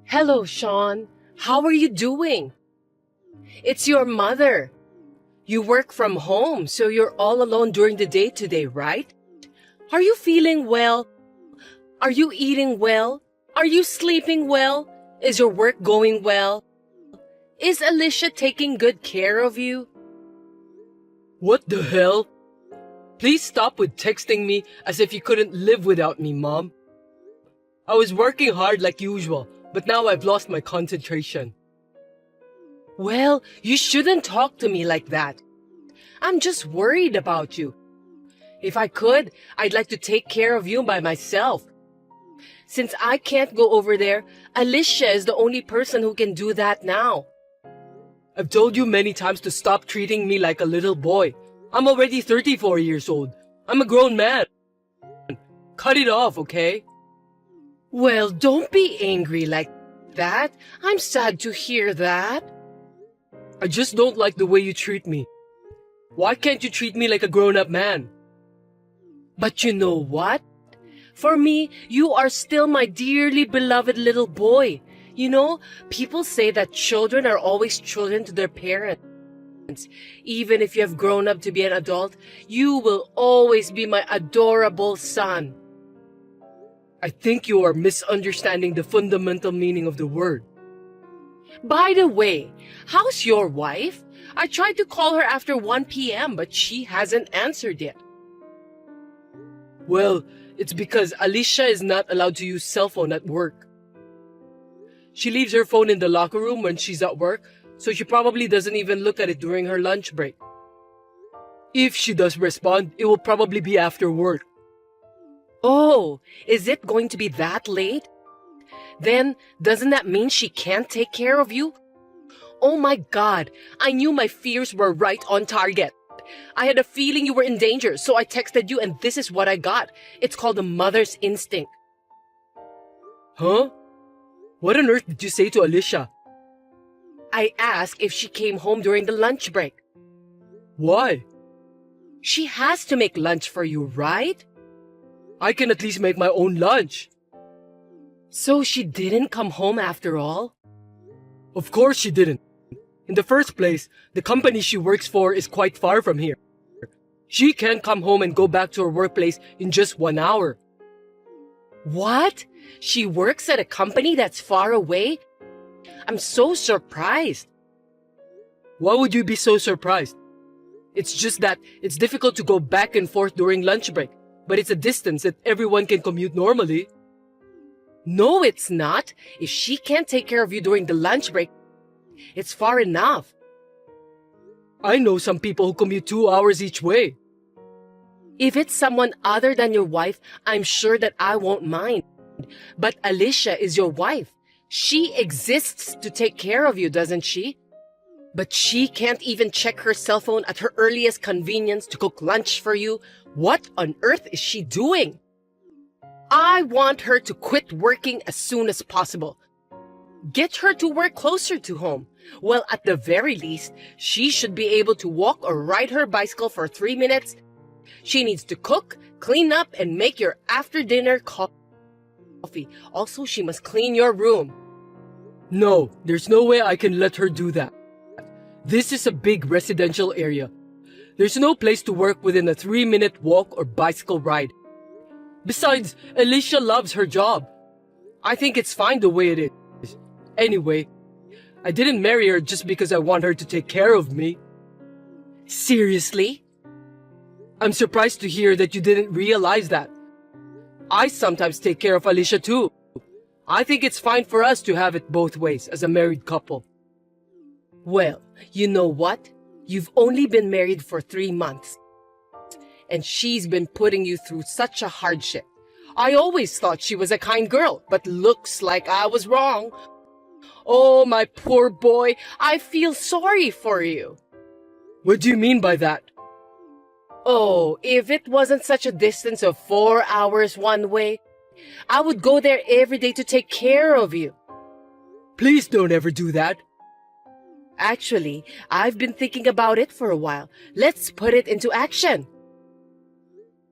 Hello, Sean. How are you doing? It's your mother. You work from home, so you're all alone during the day today, right? Are you feeling well? Are you eating well? Are you sleeping well? Is your work going well? Is Alicia taking good care of you? What the hell? Please stop with texting me as if you couldn't live without me, Mom. I was working hard like usual, but now I've lost my concentration. Well, you shouldn't talk to me like that. I'm just worried about you. If I could, I'd like to take care of you by myself. Since I can't go over there, Alicia is the only person who can do that now. I've told you many times to stop treating me like a little boy. I'm already 34 years old. I'm a grown man. Cut it off, okay? Well, don't be angry like that. I'm sad to hear that. I just don't like the way you treat me. Why can't you treat me like a grown-up man? But you know what? For me, you are still my dearly beloved little boy. You know, people say that children are always children to their parents. Even if you have grown up to be an adult, you will always be my adorable son. I think you are misunderstanding the fundamental meaning of the word. By the way, how's your wife? I tried to call her after 1 p.m., but she hasn't answered yet. Well, it's because Alicia is not allowed to use cell phone at work. She leaves her phone in the locker room when she's at work, so she probably doesn't even look at it during her lunch break. If she does respond, it will probably be after work. Oh, is it going to be that late? Then, doesn't that mean she can't take care of you? Oh my God, I knew my fears were right on target. I had a feeling you were in danger, so I texted you and this is what I got. It's called a mother's instinct. Huh? What on earth did you say to Alicia? I asked if she came home during the lunch break. Why? She has to make lunch for you, right? I can at least make my own lunch. So she didn't come home after all? Of course she didn't. In the first place, the company she works for is quite far from here. She can't come home and go back to her workplace in just 1 hour. What? She works at a company that's far away? I'm so surprised. Why would you be so surprised? It's just that it's difficult to go back and forth during lunch break, but it's a distance that everyone can commute normally. No, it's not. If she can't take care of you during the lunch break, it's far enough. I know some people who commute 2 hours each way. If it's someone other than your wife, I'm sure that I won't mind. But Alicia is your wife. She exists to take care of you, doesn't she? But she can't even check her cell phone at her earliest convenience to cook lunch for you. What on earth is she doing? I want her to quit working as soon as possible. Get her to work closer to home. Well, at the very least, she should be able to walk or ride her bicycle for 3 minutes. She needs to cook, clean up, and make your after-dinner coffee. Also, she must clean your room. No, there's no way I can let her do that. This is a big residential area. There's no place to work within a 3-minute walk or bicycle ride. Besides, Alicia loves her job. I think it's fine the way it is. Anyway, I didn't marry her just because I want her to take care of me. Seriously? I'm surprised to hear that you didn't realize that. I sometimes take care of Alicia too. I think it's fine for us to have it both ways as a married couple. Well, you know what? You've only been married for 3 months. And she's been putting you through such a hardship. I always thought she was a kind girl, but looks like I was wrong. Oh, my poor boy, I feel sorry for you. What do you mean by that? Oh, if it wasn't such a distance of 4 hours one way, I would go there every day to take care of you. Please don't ever do that. Actually, I've been thinking about it for a while. Let's put it into action.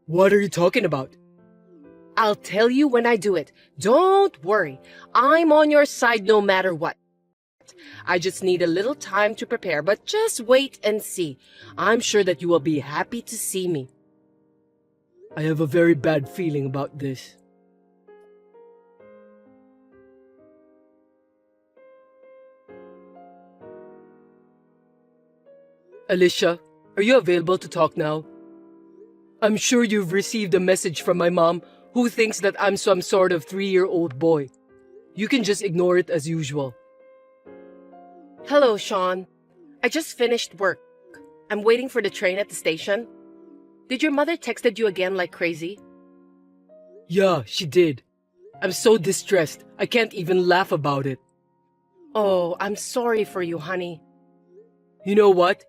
What are you talking about? I'll tell you when I do it. Don't worry. I'm on your side no matter what. I just need a little time to prepare, but just wait and see. I'm sure that you will be happy to see me. I have a very bad feeling about this. Alicia, are you available to talk now? I'm sure you've received a message from my mom who thinks that I'm some sort of 3-year-old boy. You can just ignore it as usual. Hello, Sean. I just finished work. I'm waiting for the train at the station. Did your mother texted you again like crazy? Yeah, she did. I'm so distressed, I can't even laugh about it. Oh, I'm sorry for you, honey. You know what?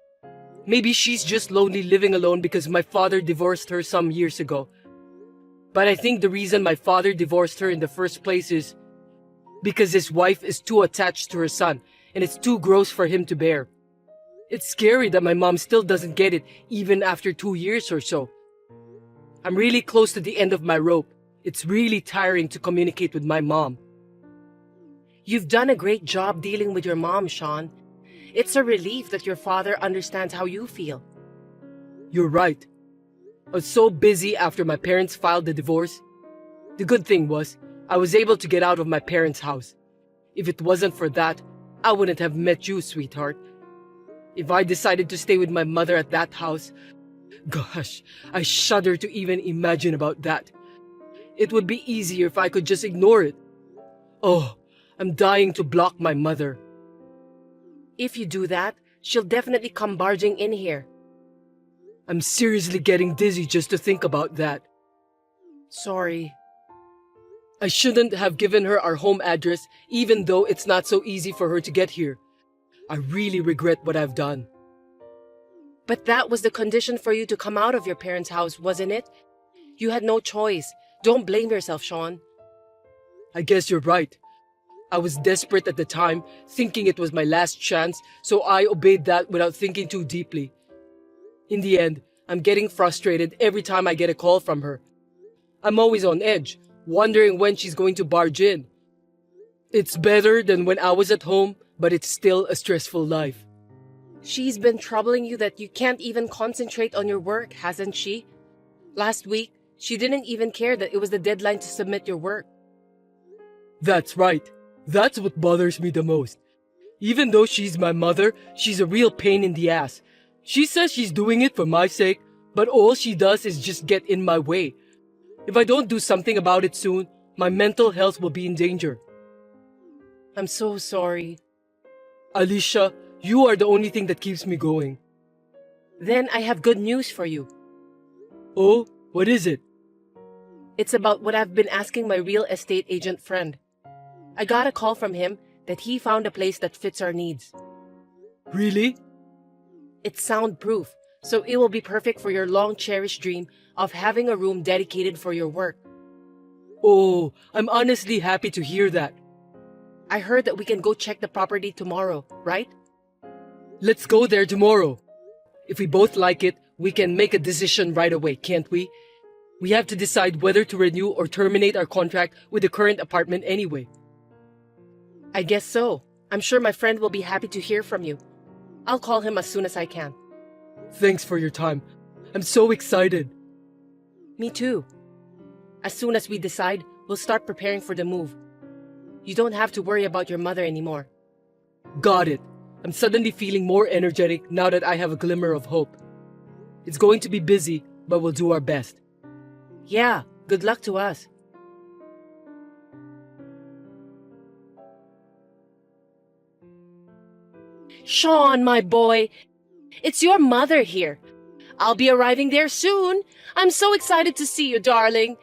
Maybe she's just lonely living alone because my father divorced her some years ago. But I think the reason my father divorced her in the first place is because his wife is too attached to her son, and it's too gross for him to bear. It's scary that my mom still doesn't get it even after 2 years or so. I'm really close to the end of my rope. It's really tiring to communicate with my mom. You've done a great job dealing with your mom, Sean. It's a relief that your father understands how you feel. You're right. I was so busy after my parents filed the divorce. The good thing was, I was able to get out of my parents' house. If it wasn't for that, I wouldn't have met you, sweetheart. If I decided to stay with my mother at that house, gosh, I shudder to even imagine about that. It would be easier if I could just ignore it. Oh, I'm dying to block my mother. If you do that, she'll definitely come barging in here. I'm seriously getting dizzy just to think about that. Sorry. I shouldn't have given her our home address, even though it's not so easy for her to get here. I really regret what I've done. But that was the condition for you to come out of your parents' house, wasn't it? You had no choice. Don't blame yourself, Sean. I guess you're right. I was desperate at the time, thinking it was my last chance, so I obeyed that without thinking too deeply. In the end, I'm getting frustrated every time I get a call from her. I'm always on edge, wondering when she's going to barge in. It's better than when I was at home, but it's still a stressful life. She's been troubling you that you can't even concentrate on your work, hasn't she? Last week, she didn't even care that it was the deadline to submit your work. That's right. That's what bothers me the most. Even though she's my mother, she's a real pain in the ass. She says she's doing it for my sake, but all she does is just get in my way. If I don't do something about it soon, my mental health will be in danger. I'm so sorry. Alicia, you are the only thing that keeps me going. Then I have good news for you. Oh, what is it? It's about what I've been asking my real estate agent friend. I got a call from him that he found a place that fits our needs. Really? It's soundproof, so it will be perfect for your long-cherished dream of having a room dedicated for your work. Oh, I'm honestly happy to hear that. I heard that we can go check the property tomorrow, right? Let's go there tomorrow. If we both like it, we can make a decision right away, can't we? We have to decide whether to renew or terminate our contract with the current apartment anyway. I guess so. I'm sure my friend will be happy to hear from you. I'll call him as soon as I can. Thanks for your time. I'm so excited. Me too. As soon as we decide, we'll start preparing for the move. You don't have to worry about your mother anymore. Got it. I'm suddenly feeling more energetic now that I have a glimmer of hope. It's going to be busy, but we'll do our best. Yeah, good luck to us. Sean, my boy, it's your mother here. I'll be arriving there soon. I'm so excited to see you, darling.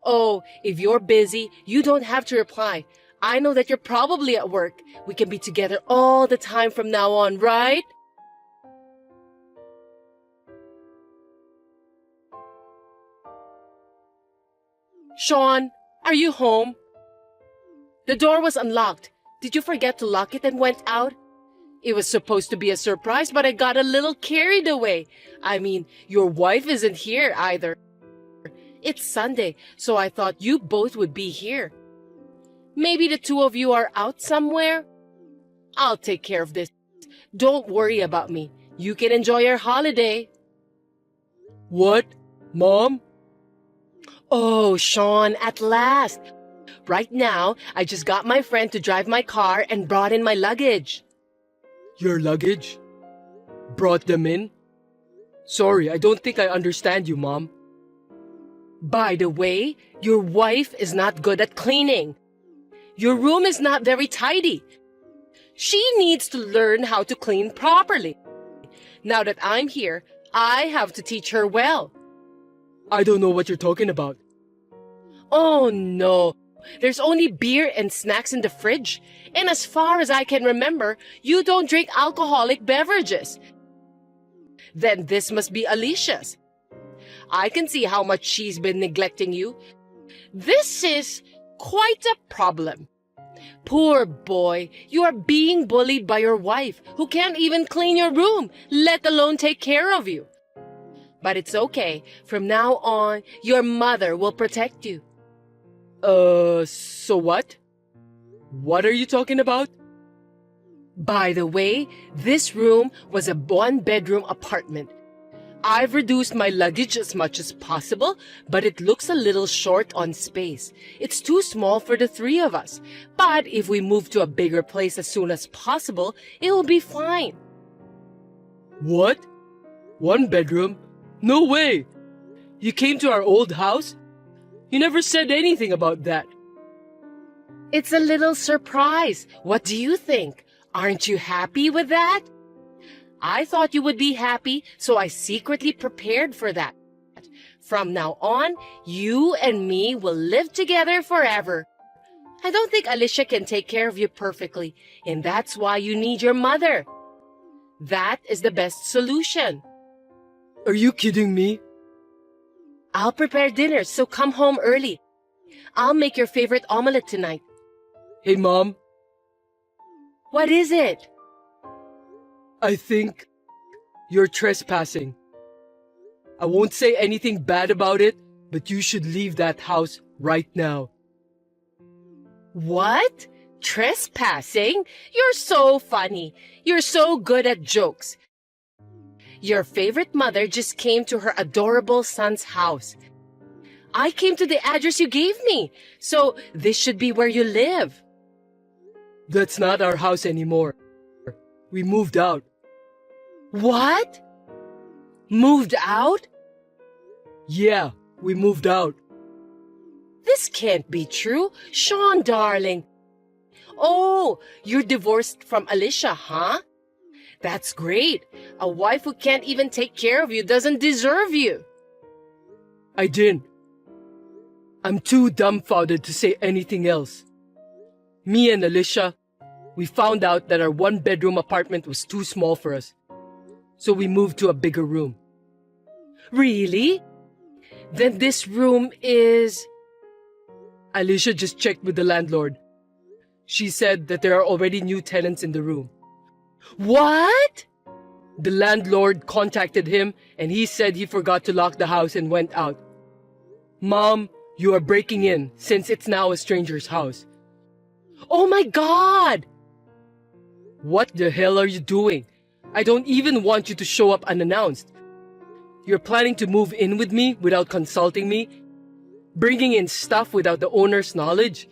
Oh, if you're busy, you don't have to reply. I know that you're probably at work. We can be together all the time from now on, right? Sean, are you home? The door was unlocked. Did you forget to lock it and went out? It was supposed to be a surprise, but I got a little carried away. I mean, your wife isn't here either. It's Sunday, so I thought you both would be here. Maybe the two of you are out somewhere? I'll take care of this. Don't worry about me. You can enjoy your holiday. What? Mom? Oh, Sean, at last. Right now, I just got my friend to drive my car and brought in my luggage. Your luggage? Brought them in? Sorry, I don't think I understand you, Mom. By the way, your wife is not good at cleaning. Your room is not very tidy. She needs to learn how to clean properly. Now that I'm here, I have to teach her well. I don't know what you're talking about. Oh no, there's only beer and snacks in the fridge. And as far as I can remember, you don't drink alcoholic beverages. Then this must be Alicia's. I can see how much she's been neglecting you. This is quite a problem. Poor boy, you are being bullied by your wife, who can't even clean your room, let alone take care of you. But it's okay. From now on, your mother will protect you. So what? What are you talking about? By the way, this room was a one-bedroom apartment. I've reduced my luggage as much as possible, but it looks a little short on space. It's too small for the three of us. But if we move to a bigger place as soon as possible, it will be fine. What? One bedroom? No way! You came to our old house? You never said anything about that. It's a little surprise. What do you think? Aren't you happy with that? I thought you would be happy, so I secretly prepared for that. From now on, you and me will live together forever. I don't think Alicia can take care of you perfectly, and that's why you need your mother. That is the best solution. Are you kidding me? I'll prepare dinner, so come home early. I'll make your favorite omelette tonight. Hey, Mom. What is it? I think you're trespassing. I won't say anything bad about it, but you should leave that house right now. What? Trespassing? You're so funny. You're so good at jokes. Your favorite mother just came to her adorable son's house. I came to the address you gave me, so this should be where you live. That's not our house anymore. We moved out. What? Moved out? Yeah, we moved out. This can't be true. Sean, darling. Oh, you're divorced from Alicia, huh? That's great. A wife who can't even take care of you doesn't deserve you. I didn't. I'm too dumbfounded to say anything else. Me and Alicia, we found out that our one-bedroom apartment was too small for us. So we moved to a bigger room. Really? Then this room is... Alicia just checked with the landlord. She said that there are already new tenants in the room. What? The landlord contacted him and he said he forgot to lock the house and went out. Mom, you are breaking in since it's now a stranger's house. Oh my God! What the hell are you doing? I don't even want you to show up unannounced. You're planning to move in with me without consulting me? Bringing in stuff without the owner's knowledge?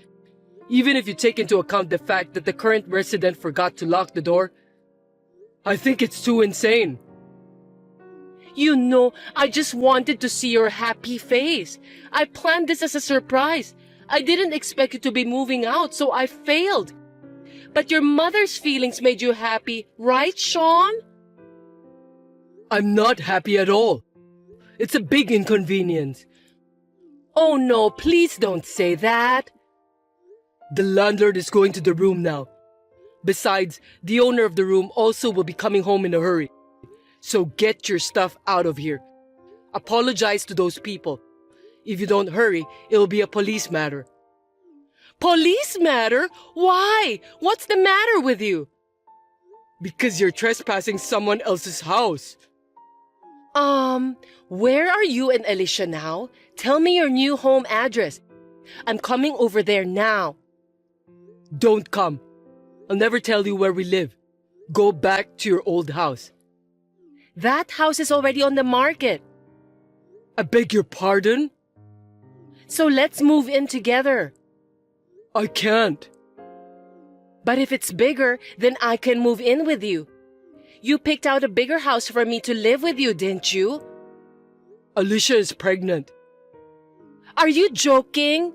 Even if you take into account the fact that the current resident forgot to lock the door? I think it's too insane. You know, I just wanted to see your happy face. I planned this as a surprise. I didn't expect you to be moving out, so I failed. But your mother's feelings made you happy, right, Sean? I'm not happy at all. It's a big inconvenience. Oh no, please don't say that. The landlord is going to the room now. Besides, the owner of the room also will be coming home in a hurry. So get your stuff out of here. Apologize to those people. If you don't hurry, it'll be a police matter. Police matter? Why? What's the matter with you? Because you're trespassing someone else's house. Where are you and Alicia now? Tell me your new home address. I'm coming over there now. Don't come. I'll never tell you where we live. Go back to your old house. That house is already on the market. I beg your pardon? So let's move in together. I can't. But if it's bigger, then I can move in with you. You picked out a bigger house for me to live with you, didn't you? Alicia is pregnant. Are you joking?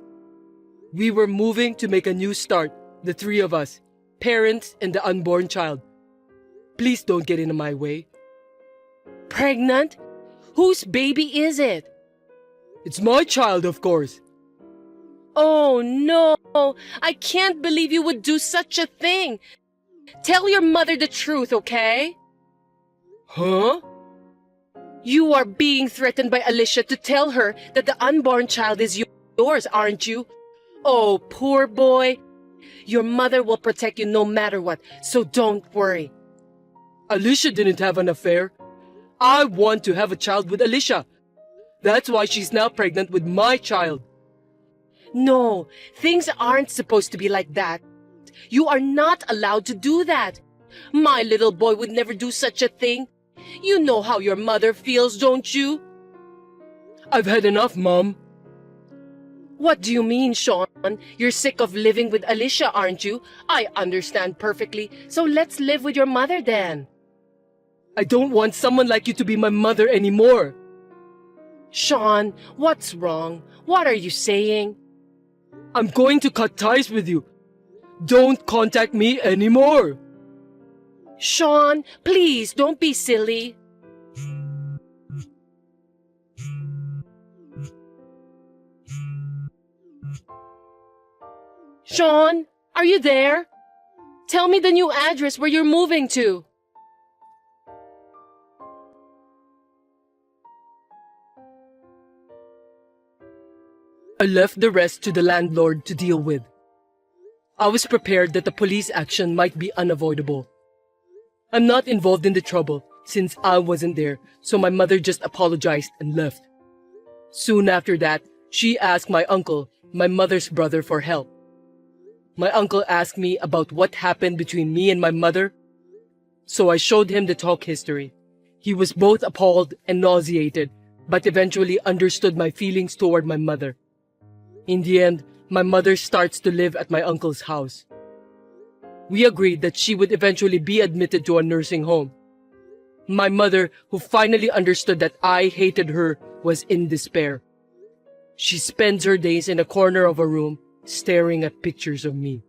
We were moving to make a new start, the three of us, parents and the unborn child. Please don't get in my way. Pregnant? Whose baby is it? It's my child, of course. Oh no, I can't believe you would do such a thing. Tell your mother the truth, okay? Huh? You are being threatened by Alicia to tell her that the unborn child is yours, aren't you? Oh, poor boy. Your mother will protect you no matter what, so don't worry. Alicia didn't have an affair. I want to have a child with Alicia. That's why she's now pregnant with my child. No, things aren't supposed to be like that. You are not allowed to do that. My little boy would never do such a thing. You know how your mother feels, don't you? I've had enough, Mom. What do you mean, Sean? You're sick of living with Alicia, aren't you? I understand perfectly, so let's live with your mother then. I don't want someone like you to be my mother anymore. Sean, what's wrong? What are you saying? I'm going to cut ties with you. Don't contact me anymore. Sean, please don't be silly. Sean, are you there? Tell me the new address where you're moving to. I left the rest to the landlord to deal with. I was prepared that the police action might be unavoidable. I'm not involved in the trouble since I wasn't there, so my mother just apologized and left. Soon after that, she asked my uncle, my mother's brother, for help. My uncle asked me about what happened between me and my mother, so I showed him the talk history. He was both appalled and nauseated, but eventually understood my feelings toward my mother. In the end, my mother starts to live at my uncle's house. We agreed that she would eventually be admitted to a nursing home. My mother, who finally understood that I hated her, was in despair. She spends her days in a corner of a room, staring at pictures of me.